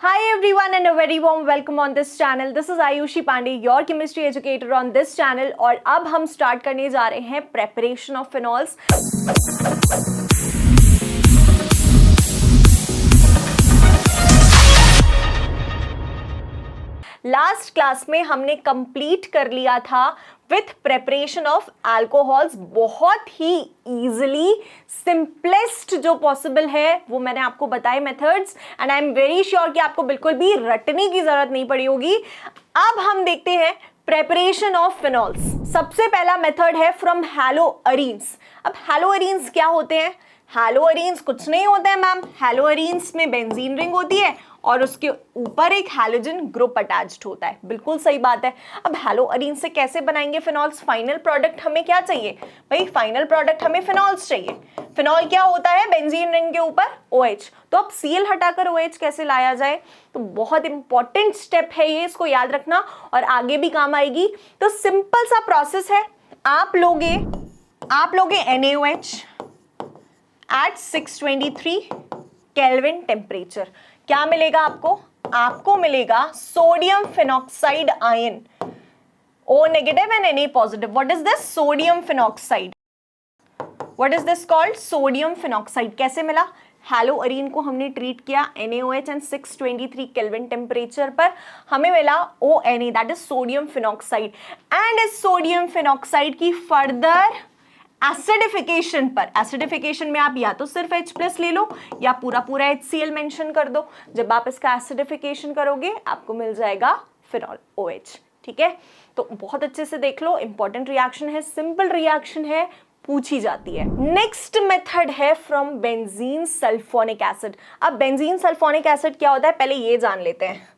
Hi everyone and a very warm welcome on this channel. This is Ayushi Pandey, your chemistry educator on this channel. और अब हम start करने जा रहे हैं preparation of phenols. Last class में हमने कंप्लीट कर लिया था विथ प्रेपरेशन ऑफ अल्कोहल्स. बहुत ही इजीली सिंपलेस्ट जो पॉसिबल है वो मैंने आपको बताए methods, and I am very sure कि आपको बिल्कुल भी रटने की जरूरत नहीं पड़ी होगी. अब हम देखते हैं प्रेपरेशन ऑफ फिनॉल्स. सबसे पहला मेथड है फ्रॉम हैलोअरीन्स. अब हैलोअरीन्स क्या होते हैं? हैलोअरीन्स कुछ नहीं होते हैं मैम. हैलोअरीन्स में बेंजीन रिंग होती है और उसके ऊपर एक हैलोजन ग्रुप अटैच्ड होता है. बिल्कुल सही बात है. अब हैलोअरीन से कैसे बनाएंगे फिनॉल्स? फाइनल प्रोडक्ट हमें क्या चाहिए भाई? फाइनल प्रोडक्ट हमें फिनॉल्स चाहिए. फिनॉल क्या होता है? बेंजीन रिंग के ऊपर OH. तो अब Cl हटाकर OH कैसे लाया जाए? तो बहुत इंपॉर्टेंट स्टेप है ये, इसको याद रखना और आगे भी काम आएगी. तो सिंपल सा प्रोसेस है. आप लोगे NaOH एट 623 केल्विन टेम्परेचर. क्या मिलेगा आपको? आपको मिलेगा sodium phenoxide ion. O negative and Na positive. What is this? Sodium phenoxide. What is this called? Sodium phenoxide. कैसे मिला? हैलोअरीन को हमने ट्रीट किया NaOH एंड 623 केल्विन टेम्परेचर पर. हमें मिला ONA, that is sodium phenoxide. And इस सोडियम फिनॉक्साइड की फर्दर एसिडिफिकेशन पर, एसिडिफिकेशन में आप या तो सिर्फ H+ ले लो या पूरा HCl मेंशन कर दो. जब आप इसका एसिडिफिकेशन करोगे आपको मिल जाएगा फिनॉल OH. ठीक है, तो बहुत अच्छे से देख लो. इंपॉर्टेंट रिएक्शन है, सिंपल रिएक्शन है, पूछी जाती है. नेक्स्ट मेथड है फ्रॉम बेंजीन सल्फोनिक एसिड. अब बेंजीन सल्फोनिक एसिड क्या होता है पहले ये जान लेते हैं.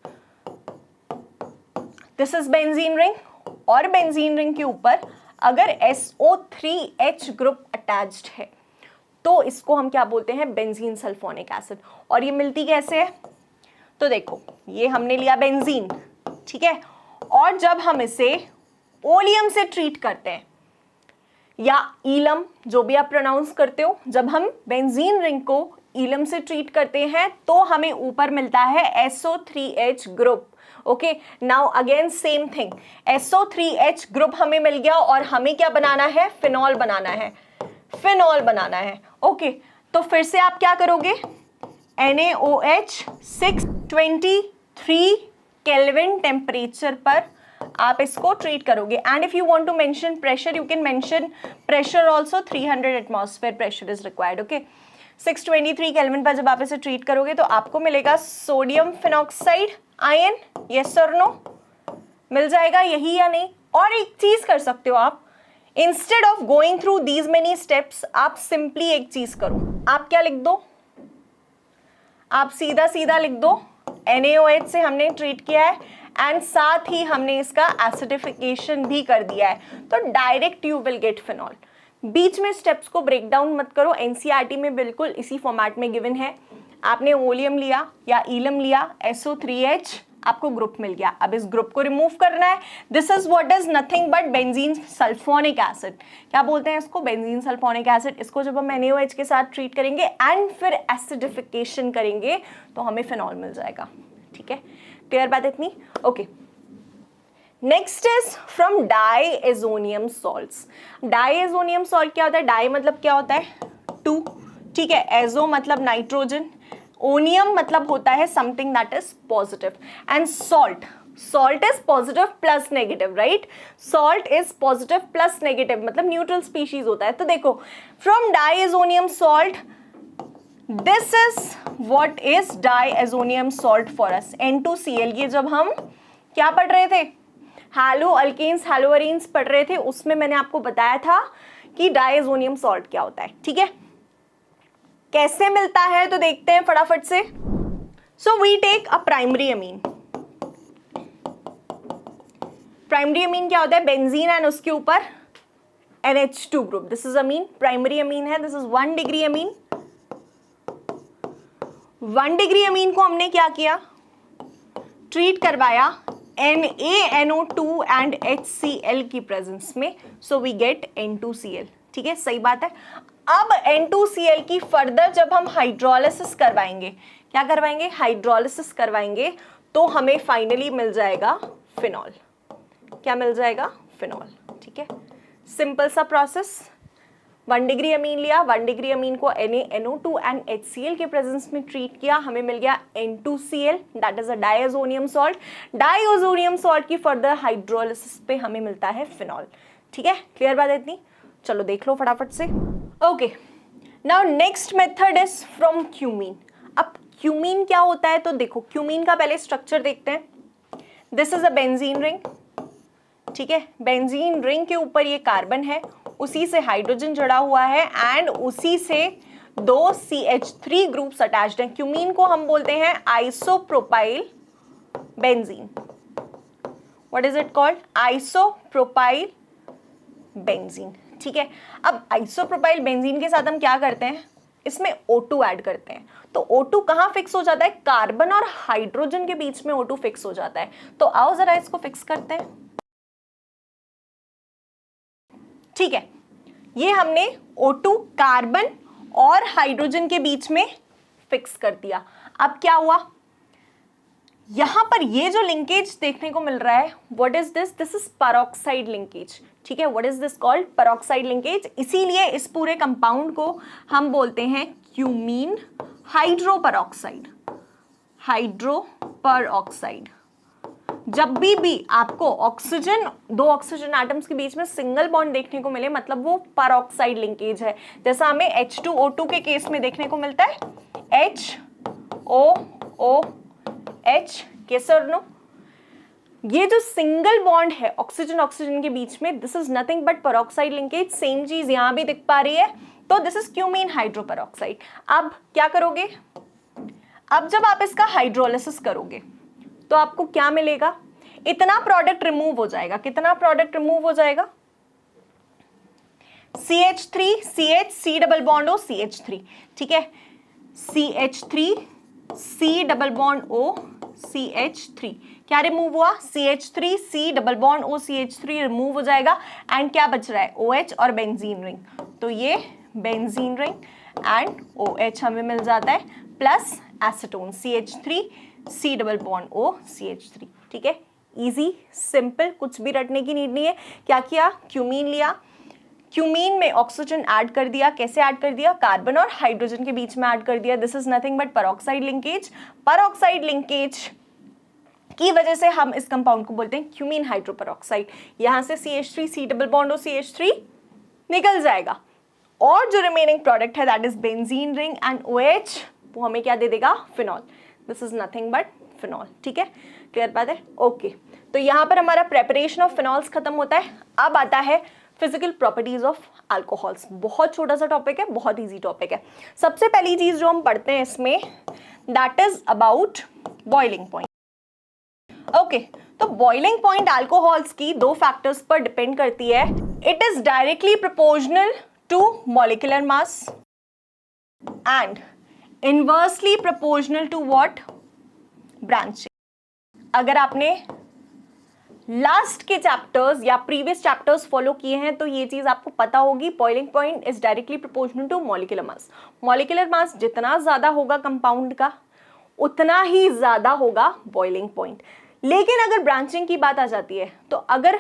दिस इज बेंजीन रिंग और बेंजीन रिंग के ऊपर अगर SO3H ग्रुप अटैच्ड है तो इसको हम क्या बोलते हैं? Benzene sulphonic acid. और ये मिलती कैसे है? तो देखो, ये हमने लिया बेंजीन, ठीक है, और जब हम इसे ओलियम से ट्रीट करते हैं या ईलम, जो भी आप प्रोनाउंस करते हो, जब हम बेंजीन रिंग को ईलम से ट्रीट करते हैं तो हमें ऊपर मिलता है SO3H group. Okay, now again same thing. SO3H group हमें मिल गया और हमें क्या बनाना है? फिनॉल बनाना है. फिनॉल बनाना है. ओके, तो फिर से आप क्या करोगे? NaOH 623 केल्विन टेम्परेचर पर आप इसको ट्रीट करोगे. And if you want to mention pressure, you can mention pressure also. 300 atmosphere pressure is required. Okay, 623 kelvin पर जब आप इसे ट्रीट करोगे तो आपको मिलेगा सोडियम फिनॉक्साइड आयन. यस और नो? मिल जाएगा यही या नहीं? और एक चीज कर सकते हो आप, instead of going through these many steps, आप सिंपली एक चीज करो. आप क्या लिख दो? आप सीधा सीधा लिख दो NaOH से हमने ट्रीट किया है एंड साथ ही हमने इसका एसिडिफिकेशन भी कर दिया है, तो direct you will get phenol. बीच में स्टेप्स को ब्रेक डाउन मत करो. NCERT में बिल्कुल इसी फॉर्मेट में गिवन है. आपने ओलियम लिया या ईलम लिया, SO3H आपको ग्रुप मिल गया. अब इस ग्रुप को रिमूव करना है. This is what is nothing but benzene sulphonic acid. क्या बोलते हैं इसको? Benzene sulphonic acid. इसको जब हम NaOH के साथ ट्रीट करेंगे एंड फिर एसिडिफिकेशन करेंगे तो हमें फिनॉल मिल जाएगा. ठीक है, क्लियर बात इतनी? Okay, next is from diazonium salts. Diazonium salt क्या होता है? डाई मतलब क्या होता है? 2. ठीक है, एजो मतलब नाइट्रोजन, ओनियम मतलब होता है something that is positive, and salt is positive plus negative, right? Salt is positive plus negative मतलब न्यूट्रल स्पीशीज होता है. तो देखो, from diazonium salt, this is what is diazonium salt for us. N2Cl. ये जब हम क्या पढ़ रहे थे? हैलो अल्केन्स हैलोअरीन्स पढ़ रहे थे, उसमें मैंने आपको बताया था कि डाईएजोनियम सॉल्ट क्या होता है. ठीक है, कैसे मिलता है तो देखते हैं फटाफट से. So we take a primary amine. Primary amine क्या होता है? बेंजीन एंड उसके ऊपर NH2 group. This is amine, primary amine है. This is 1 degree amine. 1 degree amine को हमने क्या किया? ट्रीट करवाया NaNO2 एंड HCl की प्रेजेंस में. So we get N2Cl. ठीक है, सही बात है. अब N2Cl की फर्दर जब हम हाइड्रोलिसिस करवाएंगे, क्या करवाएंगे, हाइड्रोलिसिस करवाएंगे, तो हमें फाइनली मिल जाएगा फिनॉल। क्या मिल जाएगा, फिनॉल। ठीक है, सिंपल सा प्रोसेस। 1 डिग्री अमीन लिया, 1 डिग्री अमीन को NaNO2 एंड HCl के प्रेजेंस में ट्रीट किया, हमें मिल गया N2Cl, that is a diazonium salt. Diazonium salt की फर्दर हाइड्रोलिसिस पे हमें मिलता है फिनॉल। ठीक है, क्लियर बात है इतनी? चलो देख लो फटाफट से। Okay, now next method is from cumene. अब क्यूमीन क्या होता है, तो देखो क्यूमीन का पहले स्ट्रक्चर देखते हैं। This is a benzene ring. ठीक है, बेंजीन रिंग के ऊपर ये कार्बन है, उसी से हाइड्रोजन जुड़ा हुआ है एंड उसी से 2 CH3 ग्रुप्स अटैच्ड हैं। क्यूमीन को हम बोलते हैं isopropyl benzene. What is it called, isopropyl benzene. ठीक है, अब आइसोप्रोपाइल बेंजीन के साथ हम क्या करते हैं, इसमें O2 ऐड करते हैं। तो O2 कहां फिक्स हो जाता है, कार्बन और हाइड्रोजन के बीच में O2 फिक्स हो जाता है। तो आओ जरा इसको फिक्स करते हैं। ठीक है, ये हमने O2 कार्बन और हाइड्रोजन के बीच में फिक्स कर दिया। अब क्या हुआ, यहां पर ये जो लिंकेज देखने को मिल रहा है, what is this, this is peroxide linkage. ठीक है, what is this called, peroxide linkage. इसीलिए इस पूरे कंपाउंड को हम बोलते हैं क्यूमीन हाइड्रोपेरोक्साइड। हाइड्रोपेरोक्साइड। जब भी आपको ऑक्सीजन, 2 ऑक्सीजन एटम्स के बीच में सिंगल बॉन्ड देखने को मिले, मतलब वो पेरोक्साइड लिंकेज है। जैसा हमें H2O2 के केस में देखने को मिलता है, HOOH, कैसे नो, ये जो सिंगल बॉन्ड है ऑक्सीजन ऑक्सीजन के बीच में, this is nothing but peroxide linkage. Same चीज यहां भी दिख पा रही है, तो दिस इज क्यूमीन हाइड्रोपेरोक्साइड। अब क्या करोगे, अब जब आप इसका हाइड्रोलिसिस करोगे तो आपको क्या मिलेगा, इतना प्रोडक्ट रिमूव हो जाएगा। कितना प्रोडक्ट रिमूव हो जाएगा, CH3 CH C double bond O CH3। ठीक है, CH3 C double bond O CH3, क्या रिमूव हुआ, CH3 C double bond O CH3 remove हो जाएगा एंड क्या बच रहा है, OH और बेंजीन रिंग। तो ये बेंजीन रिंग एंड OH हमें मिल जाता है, plus acetone CH3 C double bond O CH3। ठीक है, इजी सिंपल, कुछ भी रटने की नीड नहीं है। क्या किया, क्यूमीन लिया, क्यूमीन में ऑक्सीजन ऐड कर दिया। कैसे ऐड कर दिया, कार्बन और हाइड्रोजन के बीच में ऐड कर दिया। This is nothing but peroxide linkage. Peroxide linkage की वजह से हम इस कंपाउंड को बोलते हैं क्यूमीन हाइड्रोपेरोक्साइड। यहां से CH3 C double bond O CH3 निकल जाएगा और जो रिमेनिंग प्रोडक्ट है that is benzene ring and OH, वो हमें क्या दे देगा, phenol. This is nothing but phenol. ठीक है, क्लियर बात है? ओके, तो यहां पर हमारा प्रेपरेशन ऑफ फिनॉल्स खत्म होता है। अब आता है फिजिकल प्रॉपर्टीज ऑफ अल्कोहल्स। बहुत छोटा सा टॉपिक है, बहुत इजी टॉपिक है। सबसे पहली चीज जो हम पढ़ते हैं इसमें, that is about boiling point. Okay, तो बॉइलिंग पॉइंट अल्कोहल्स की 2 फैक्टर्स पर डिपेंड करती है। It is directly proportional to molecular mass and inversely proportional to what, branching. अगर आपने लास्ट के चैप्टर्स या प्रीवियस चैप्टर्स फॉलो किए हैं तो ये चीज आपको पता होगी, boiling point is directly proportional to molecular mass. Molecular mass जितना ज्यादा होगा कंपाउंड का, उतना ही ज्यादा होगा बॉइलिंग पॉइंट। लेकिन अगर ब्रांचिंग की बात आ जाती है, तो अगर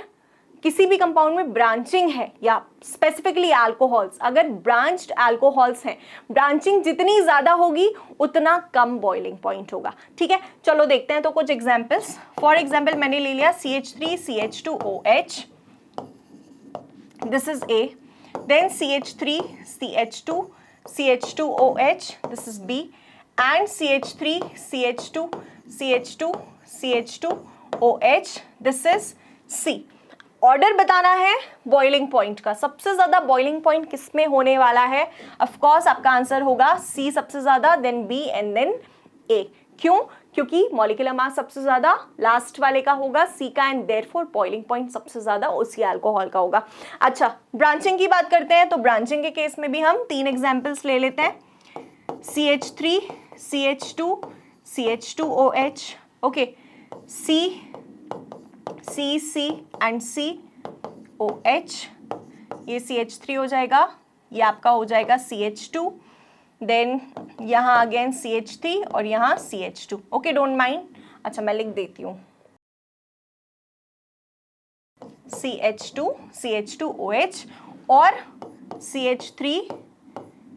किसी भी कंपाउंड में ब्रांचिंग है या स्पेसिफिकली अल्कोहल्स, अगर ब्रांच्ड अल्कोहल्स हैं, ब्रांचिंग जितनी ज्यादा होगी उतना कम बॉइलिंग पॉइंट होगा। ठीक है, चलो देखते हैं तो कुछ एग्जांपल्स। फॉर एग्जांपल मैंने ले लिया CH3 CH2OH, this is A, then CH3 CH2 CH2OH, this is B, and CH3 CH2 CH2 CH2OH, this is C। Order बताना है बॉइलिंग पॉइंट का। सबसे ज्यादा बॉइलिंग पॉइंट किसमें होने वाला है, ऑफ कोर्स आपका आंसर होगा C सबसे ज्यादा, then B and then A। क्यों, क्योंकि मॉलिक्यूलर मास सबसे ज्यादा लास्ट वाले का होगा C का, एंड देयरफॉर बॉइलिंग पॉइंट सबसे ज्यादा उसी अल्कोहल का होगा। अच्छा, ब्रांचिंग की बात करते हैं, तो ब्रांचिंग के केस में भी हम 3 एग्जांपल्स ले लेते हैं। CH3 CH2 CH2OH, okay, C and COH, ये CH3 हो जाएगा, ये आपका हो जाएगा CH2, देन यहाँ अगेन CH3 और यहाँ CH2. Okay, don't mind. अच्छा मैं लिख देती हूँ CH2 CH2OH और CH3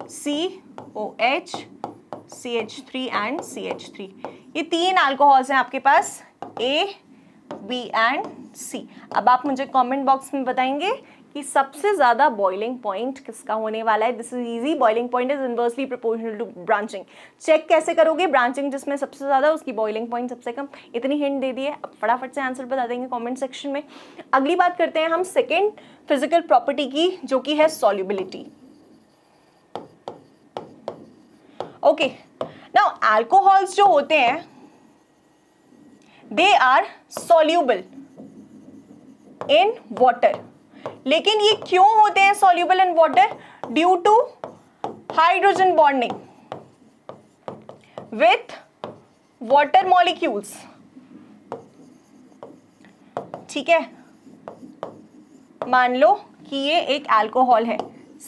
COH CH3 and CH3. ये 3 अल्कोहल्स हैं आपके पास, A, B एंड C. अब आप मुझे कमेंट बॉक्स में बताएंगे कि सबसे ज्यादा बॉइलिंग पॉइंट किसका होने वाला है. This is easy. Boiling point is inversely proportional to branching. Check कैसे करोगे? ब्रांचिंग जिसमें सबसे ज्यादा उसकी बॉइलिंग पॉइंट सबसे कम. इतनी हिंट दे दी है, अब फटाफट से आंसर बता देंगे कमेंट सेक्शन में. अगली बात करते हैं हम सेकेंड फिजिकल प्रॉपर्टी की, जो कि है सॉल्युबिलिटी. ओके, नाउ अल्कोहल्स जो होते हैं they are soluble in water. लेकिन ये क्यों होते हैं soluble in water? Due to hydrogen bonding with water molecules. ठीक है, मान लो कि ये एक अल्कोहल है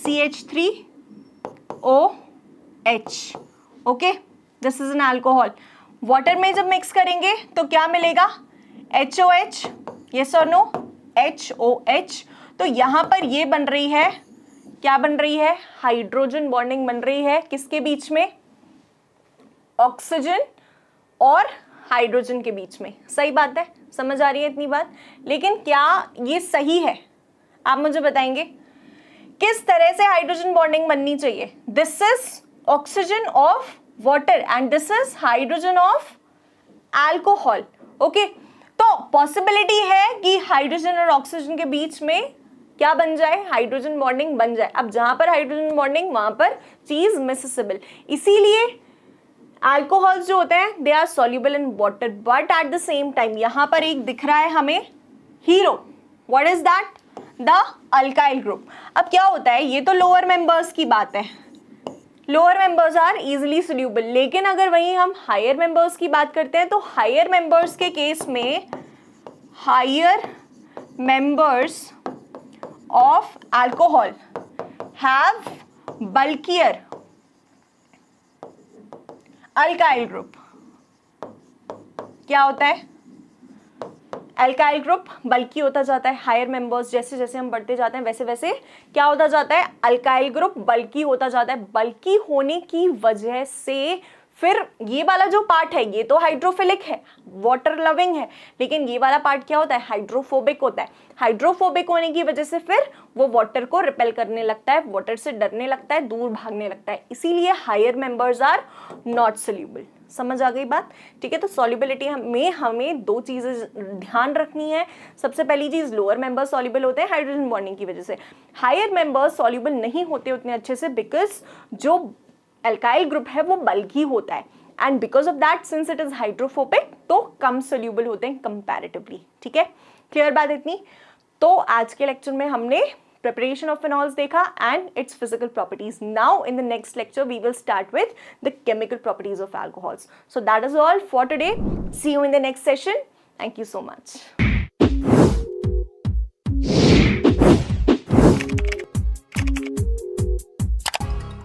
CH3OH. Okay, this is an alcohol. Water में जब मिक्स करेंगे तो क्या मिलेगा? HOH. यस और नो? HOH. तो यहां पर ये बन रही है, क्या बन रही है? हाइड्रोजन बॉन्डिंग बन रही है. किसके बीच में? ऑक्सीजन और हाइड्रोजन के बीच में. सही बात है, समझ आ रही है इतनी बात? लेकिन क्या ये सही है? आप मुझे बताएंगे किस तरह से हाइड्रोजन बॉन्डिंग बननी चाहिए? This is oxygen of water and this is hydrogen of alcohol. Okay, तो पॉसिबिलिटी है कि हाइड्रोजन और ऑक्सीजन के बीच में क्या बन जाए? हाइड्रोजन बॉन्डिंग बन जाए. अब जहां पर हाइड्रोजन बॉन्डिंग वहां पर चीज मिसेसिबल. इसीलिए अल्कोहल्स जो होते हैं they are soluble in water. But at the same time यहां पर एक दिख रहा है हमें hero. What is that? The alkyl group. अब क्या होता है, ये तो लोअर मेंबर्स की बात है, lower members are easily soluble. लेकिन अगर वहीं हम हायर मेंबर्स की बात करते हैं तो हायर मेंबर्स के केस में higher members of alcohol have bulkier alkyl group. क्या होता है? अल्काइल ग्रुप बल्कि होता जाता है. हायर मेंबर्स जैसे जैसे हम बढ़ते जाते हैं वैसे वैसे क्या होता जाता है? अल्काइल ग्रुप बल्कि होता जाता है. बल्कि होने की वजह से फिर ये वाला जो पार्ट है ये तो हाइड्रोफिलिक है, वाटर लविंग है, लेकिन ये वाला पार्ट क्या होता है? हाइड्रोफोबिक होता है. हाइड्रोफोबिक होने की वजह से फिर वो वाटर को रिपेल करने लगता है, वाटर से डरने लगता है, दूर भागने लगता है. इसीलिए higher members are not soluble. समझ आ गई बात? ठीक है, तो सॉल्युबिलिटी में हमें 2 चीजें ध्यान रखनी है. सबसे पहली चीज, लोअर मेंबर्स सॉल्युबल होते हैं हाइड्रोजन बॉन्डिंग की वजह से. हायर मेंबर्स सॉल्युबल नहीं होते उतने अच्छे से बिकॉज जो अल्काइल ग्रुप है वो बल्कि होता है and because of that since it is hydrophobic तो कम सोल्यूबल होते हैं कंपैरेटिवली. ठीक है, क्लियर बात इतनी? तो आज के लेक्चर में हमने preparation of phenols देखा and its physical properties. Now in the next lecture we will start with the chemical properties of alcohols. So that is all for today. See you in the next session. Thank you so much.